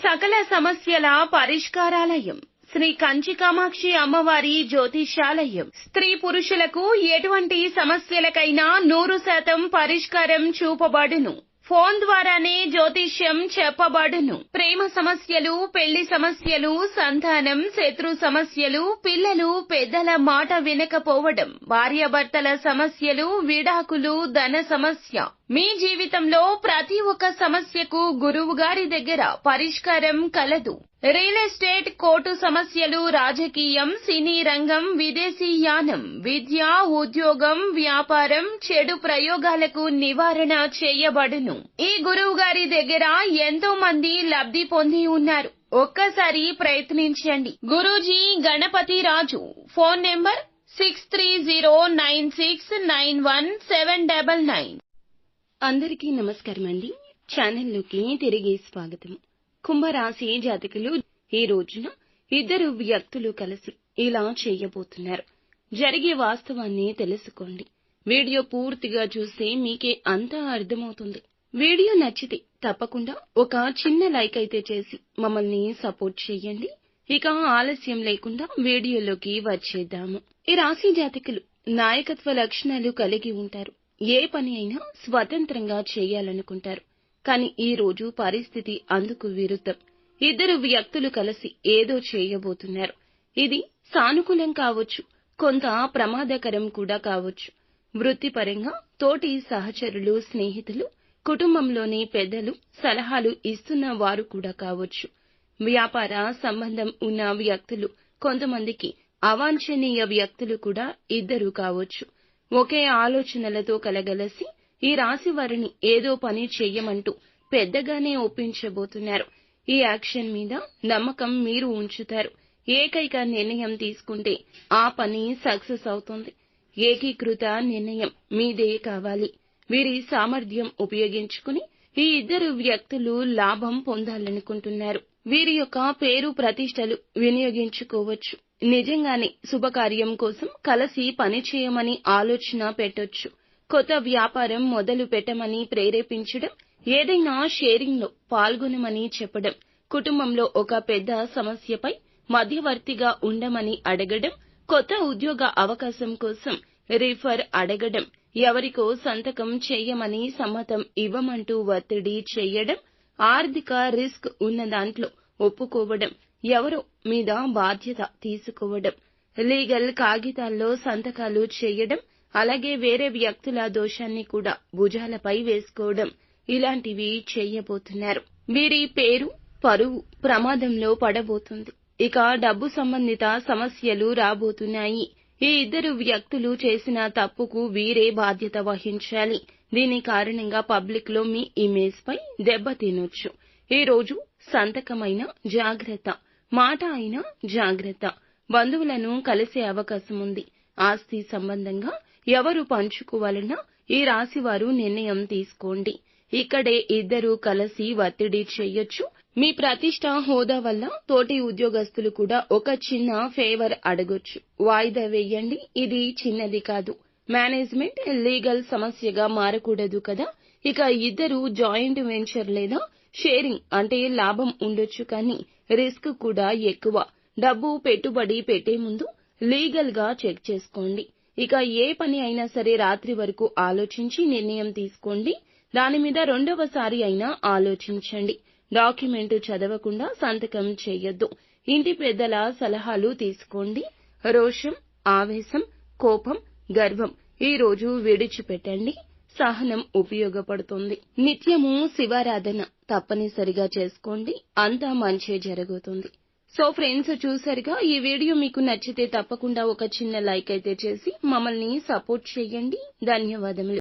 సకల సమస్యల పరిష్కారాలయం శ్రీ కంచి కామాక్షి అమ్మవారి జ్యోతిష్యాలయం. స్త్రీ పురుషులకు ఎటువంటి సమస్యలకైనా 100% పరిష్కారం చూపబడును. ఫోన్ ద్వారానే జ్యోతిష్యం చెప్పబడును. ప్రేమ సమస్యలు, పెళ్లి సమస్యలు, సంతానం, శత్రు సమస్యలు, పిల్లలు పెద్దల మాట వినకపోవడం, భార్యాభర్తల సమస్యలు, విడాకులు, ధన సమస్య. మీ జీవితంలో ప్రతి ఒక్క సమస్యకు గురువు గారి దగ్గర పరిష్కారం కలదు. రియల్ ఎస్టేట్, కోర్టు సమస్యలు, రాజకీయం, సినీ రంగం, విదేశీ యానం, విద్య, ఉద్యోగం, వ్యాపారం, చెడు ప్రయోగాలకు నివారణ చేయబడును. ఈ గురువు గారి దగ్గర ఎంతో మంది లబ్ధి పొంది ఉన్నారు. ఒక్కసారి ప్రయత్నించండి. గురూజీ గణపతి రాజు. Phone number 6309691799. అందరికీ నమస్కారం అండి. ఛానల్లోకి తిరిగి స్వాగతం. కుంభరాశి జాతకులు ఈ రోజున ఇద్దరు వ్యక్తులు కలిసి ఇలా చేయబోతున్నారు. జరిగే వాస్తవాన్ని తెలుసుకోండి. వీడియో పూర్తిగా చూస్తే మీకే అంతా అర్థమవుతుంది. వీడియో నచ్చితే తప్పకుండా ఒక చిన్న లైక్ అయితే చేసి మమ్మల్ని సపోర్ట్ చేయండి. ఇక ఆలస్యం లేకుండా వీడియోలోకి వచ్చేద్దాము. ఈ రాశి జాతకులు నాయకత్వ లక్షణాలు కలిగి ఉంటారు. ఏ పని అయినా స్వతంత్రంగా చేయాలనుకుంటారు. కానీ ఈ రోజు పరిస్థితి అందుకు విరుద్ధం. ఇద్దరు వ్యక్తులు కలిసి ఏదో చేయబోతున్నారు. ఇది సానుకూలం కావచ్చు, కొంత ప్రమాదకరం కూడా కావచ్చు. వృత్తిపరంగా తోటి సహచరులు, స్నేహితులు, కుటుంబంలోని పెద్దలు సలహాలు ఇస్తున్న వారు కూడా కావచ్చు. వ్యాపార సంబంధం ఉన్న వ్యక్తులు, కొంతమందికి అవాంఛనీయ వ్యక్తులు కూడా ఇద్దరు కావచ్చు. ఒకే ఆలోచనలతో కలగలసి ఈ రాశి వారిని ఏదో పని చెయ్యమంటూ పెద్దగానే ఒప్పించబోతున్నారు. ఈ యాక్షన్ మీద నమ్మకం మీరు ఉంచుతారు. ఏకైక నిర్ణయం తీసుకుంటే ఆ పని సక్సెస్ అవుతుంది. ఏకీకృత నిర్ణయం మీదే కావాలి. వీరి సామర్థ్యం ఉపయోగించుకుని ఈ ఇద్దరు వ్యక్తులు లాభం పొందాలనుకుంటున్నారు. వీరి యొక్క పేరు ప్రతిష్టలు వినియోగించుకోవచ్చు. నిజంగానే శుభకార్యం కోసం కలిసి పనిచేయమని ఆలోచన పెట్టొచ్చు. కొత్త వ్యాపారం మొదలు పెట్టమని ప్రేరేపించడం, ఏదైనా షేరింగ్ లో పాల్గొనమని చెప్పడం, కుటుంబంలో ఒక పెద్ద సమస్యపై మధ్యవర్తిగా ఉండమని అడగడం, కొత్త ఉద్యోగ అవకాశం కోసం రిఫర్ అడగడం, ఎవరికో సంతకం చేయమని సమ్మతం ఇవ్వమంటూ ఒత్తిడి చేయడం, ఆర్థిక రిస్క్ ఉన్న దాంట్లో ఒప్పుకోవడం, ఎవరో మీద బాధ్యత తీసుకోవడం, లీగల్ కాగితాల్లో సంతకాలు చేయడం, అలాగే వేరే వ్యక్తుల దోషాన్ని కూడా భుజాలపై వేసుకోవడం, ఇలాంటివి చేయబోతున్నారు. వీరి పేరు, పరువు ప్రమాదంలో పడబోతుంది. ఇక డబ్బు సంబంధిత సమస్యలు రాబోతున్నాయి. ఈ ఇద్దరు వ్యక్తులు చేసిన తప్పుకు వీరే బాధ్యత వహించాలి. దీని కారణంగా పబ్లిక్ లో మీ ఇమేజ్ పై దెబ్బ తినొచ్చు. ఈ రోజు సంతకమైన జాగ్రత్త, మాట అయినా జాగ్రత్త. బంధువులను కలిసే అవకాశం ఉంది. ఆస్తి సంబంధంగా ఎవరు పంచుకోవాలన్నా ఈ రాశివారు నిర్ణయం తీసుకోండి. ఇక్కడే ఇద్దరు కలిసి ఒత్తిడి చేయొచ్చు. మీ ప్రతిష్ట, హోదా వల్ల తోటి ఉద్యోగస్తులు కూడా ఒక చిన్న ఫేవర్ అడగొచ్చు. వాయిదా వేయండి. ఇది చిన్నది కాదు. మేనేజ్మెంట్, లీగల్ సమస్యగా మారకూడదు కదా. ఇక ఇద్దరు జాయింట్ వెంచర్ లేదా షేరింగ్ అంటే లాభం ఉండొచ్చు, కానీ రిస్క్ కూడా ఎక్కువ. డబ్బు పెట్టుబడి పెట్టే ముందు లీగల్ గా చెక్ చేసుకోండి. ఇక ఏ పని అయినా సరే రాత్రి వరకు ఆలోచించి నిర్ణయం తీసుకోండి. దాని మీద రెండవసారి అయినా ఆలోచించండి. డాక్యుమెంట్ చదవకుండా సంతకం చేయొద్దు. ఇంటి పెద్దల సలహాలు తీసుకోండి. రోషం, ఆవేశం, కోపం, గర్వం ఈ రోజు విడిచిపెట్టండి. సహనం ఉపయోగపడుతుంది. నిత్యము శివారాధన తప్పనిసరిగా చేసుకోండి. అంతా మంచే జరుగుతుంది. సో ఫ్రెండ్స్, చూసారుగా. ఈ వీడియో మీకు నచ్చితే తప్పకుండా ఒక చిన్న లైక్ అయితే చేసి మమ్మల్ని సపోర్ట్ చేయండి. ధన్యవాదములు.